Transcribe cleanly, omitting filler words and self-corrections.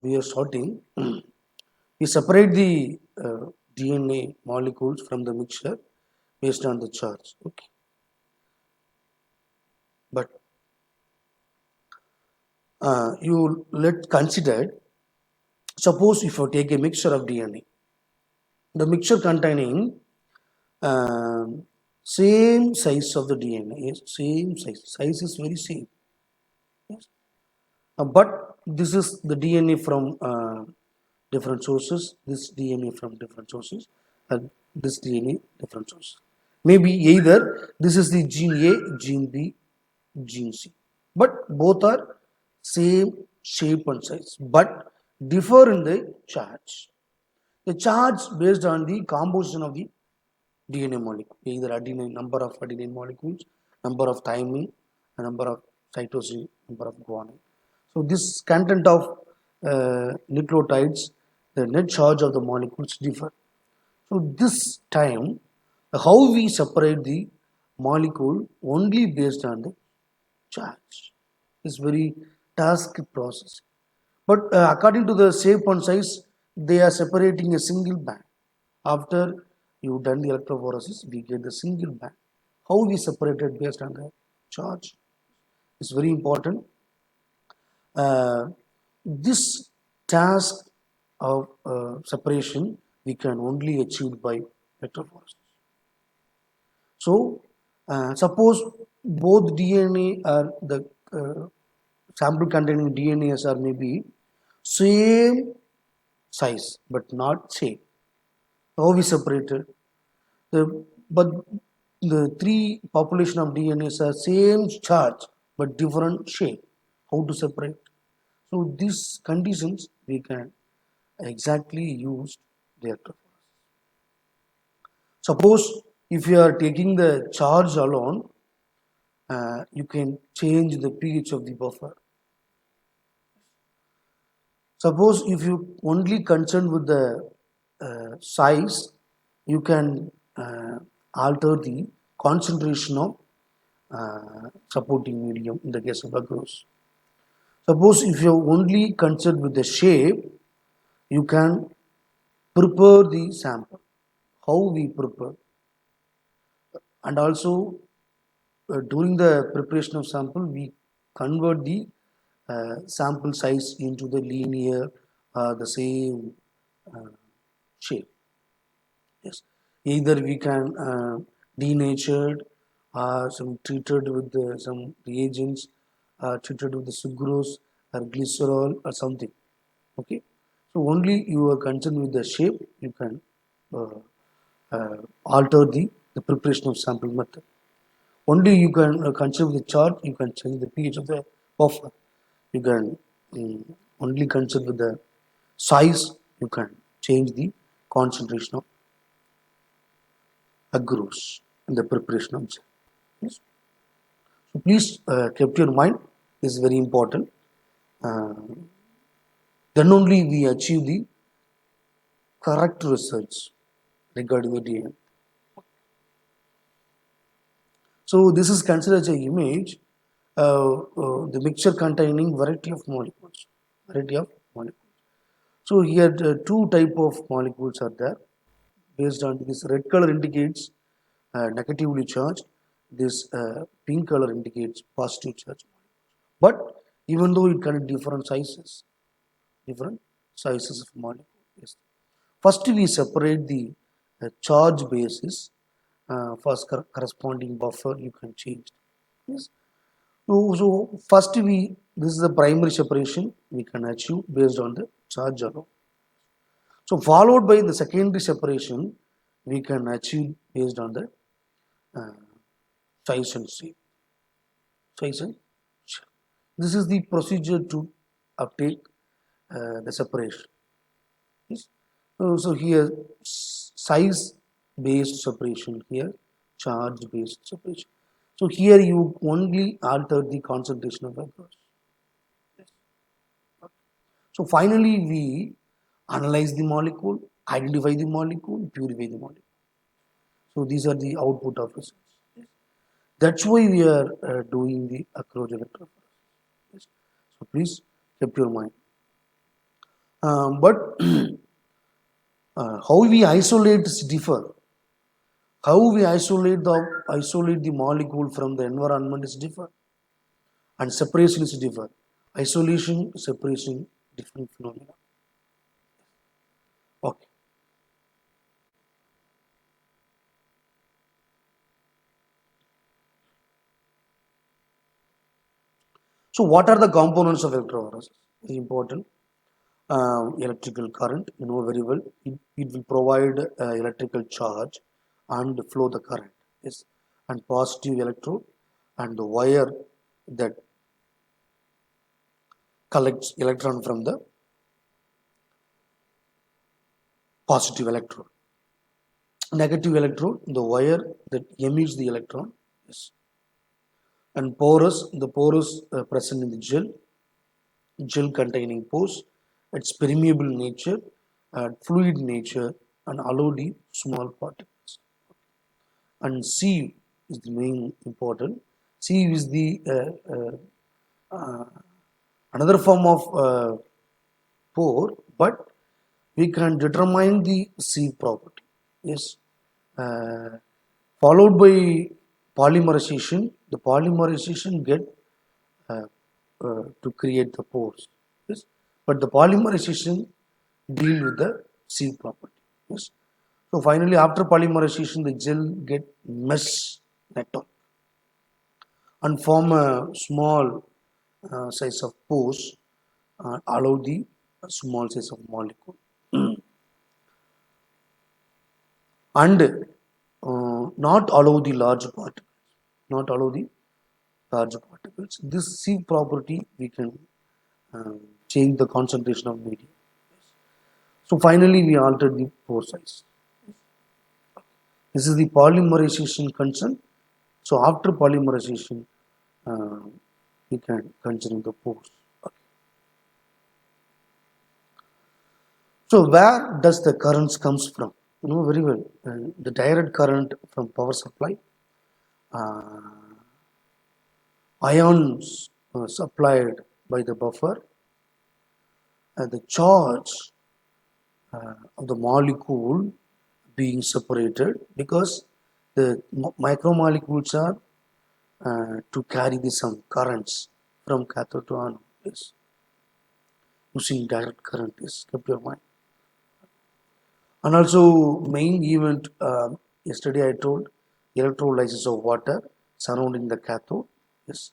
we are starting. We separate the DNA molecules from the mixture based on the charge. Okay, but you let consider. Suppose if you take a mixture of DNA, the mixture containing same size of the DNA, same size is very same. Yes. But this is the DNA from different sources, this DNA from different sources, and this DNA different sources. Maybe either this is the gene A, gene B, gene C, but both are same shape and size, but differ in the charge. The charge based on the composition of the DNA molecule, either adenine, number of adenine molecules, number of thymine, number of cytosine, number of guanine. So this content of nucleotides, the net charge of the molecules differ. So this time, how we separate the molecule only based on the charge is very task process. But according to the shape and size, they are separating a single band. After you done the electrophoresis, we get the single band. How we separate it based on the charge is very important. Uh, this task of separation we can only achieve by electrophoresis. So, suppose both DNA are the sample containing DNAs are maybe same size but not same. How we separated but the three population of DNAs are same charge but different shape. How to separate? So these conditions we can exactly use the electrophoresis. Suppose if you are taking the charge alone, you can change the pH of the buffer. Suppose if you only concerned with the size, you can alter the concentration of supporting medium in the case of agarose. Suppose if you are only concerned with the shape, you can prepare the sample. How we prepare, and also during the preparation of sample, we convert the sample size into the linear, the same uh, shape. Yes, either we can denatured, some treated with some reagents, treated with the sucrose or glycerol or something. Okay, so only you are concerned with the shape, you can uh, alter the preparation of sample method. Only you can consider the chart, you can change the pH of the buffer. You can only consider the size, you can change the concentration of agarose in the preparation of gel. Yes. So please keep your mind, this is very important. Uh, then only we achieve the correct results regarding the DNA. So this is considered as an image, the mixture containing variety of molecules. Variety of molecules. So here two type of molecules are there. Based on this red color indicates negatively charged. This pink color indicates positive charge. But even though it can different sizes of molecules. Yes. First, we separate the charge basis. First, corresponding buffer you can change. Yes. So first this is the primary separation we can achieve based on the charge alone. So followed by the secondary separation we can achieve based on the uh, size and shape. Size and shape. This is the procedure to uptake the separation. Yes. So here size based separation, here charge based separation. So here you only alter the concentration of vectors. So finally we analyze the molecule, identify the molecule, purify the molecule. So these are the output of results. That's why we are doing the approach electrophoresis. Yes. So please keep your mind. But how we isolate is differ. How we isolate the molecule from the environment is different, and separation is different. Isolation, separation, different phenomena. Okay. So, what are the components of electrophoresis? Is important. Electrical current, you know very well. It will provide electrical charge and flow the current. Yes, and positive electrode and the wire that collects electron from the positive electrode. Negative electrode, the wire that emits the electron. Yes, and porous, the porous present in the gel containing pores, its permeable nature, fluid nature, and allow the small particles. And sieve is the main important. Sieve is the another form of pore, but we can determine the sieve property. Yes, uh, followed by polymerization. The polymerization get uh, to create the pores. Yes, but the polymerization deal with the sieve property. Yes. So finally, after polymerization, the gel get mesh network and form a small size of pores, allow the small size of molecule and not allow the large particles. Not allow the large particles. This sieve property we can uh, change the concentration of medium. So finally, we alter the pore size. This is the polymerization concern. So after polymerization, uh, we can consider the pores. Okay. So where does the currents comes from? You know very well. The direct current from power supply, uh, ions supplied by the buffer, the charge of the molecule being separated because the micromolecules are to carry the some currents from cathode to anode. Yes, using direct current is kept your mind. And also main event yesterday I told electrolysis of water surrounding the cathode. Yes,